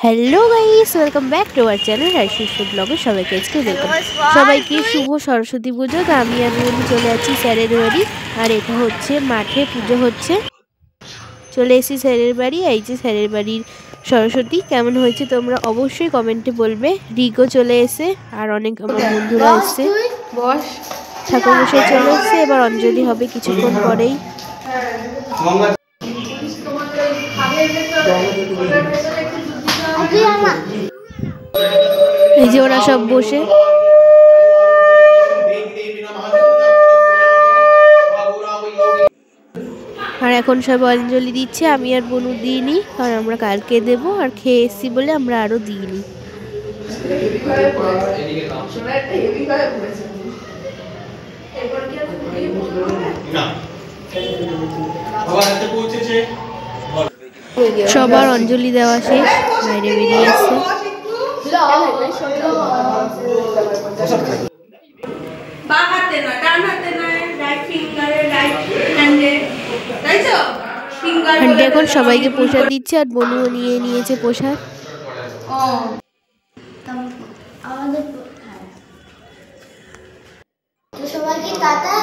Hello guys, welcome back to our channel রাইসুসু ব্লগে সবাইকে আজকে ওয়েলকাম। সবাইকে শুভ সরস্বতী পুজো। তো আমি আর বোন চলে যাচ্ছি স্যারের বাড়ি, আর এটা হচ্ছে মাঠে পুজো হচ্ছে। চলে এসেছি স্যারের বাড়ি। এই যে স্যারের বাড়ির সরস্বতী কেমন হয়েছে তোমরা অবশ্যই কমেন্টে বলবে। রিগো চলে এসে আর অনেক আমার বন্ধুরা এসছে। ঠাকুরমশাই চলে এসছে, এবার অঞ্জলি হবে কিছুক্ষণ পরেই। এই যে ওরা সব বসে, আর এখন সব অঞ্জলি দিচ্ছে। আমি আর বনু দিইনি, কারণ আমরা কালকে দেব, আর খেয়ে এসছি বলে আমরা আরো দিইনি। সবার অঞ্জলি দেওয়া শেষ, বাইরে বেরিয়ে এসছে। আন্টি এখন সবাইকে প্রসাদ দিচ্ছে, আর বনুও নিয়ে নিয়েছে প্রসাদ। সবাইকে টাটা।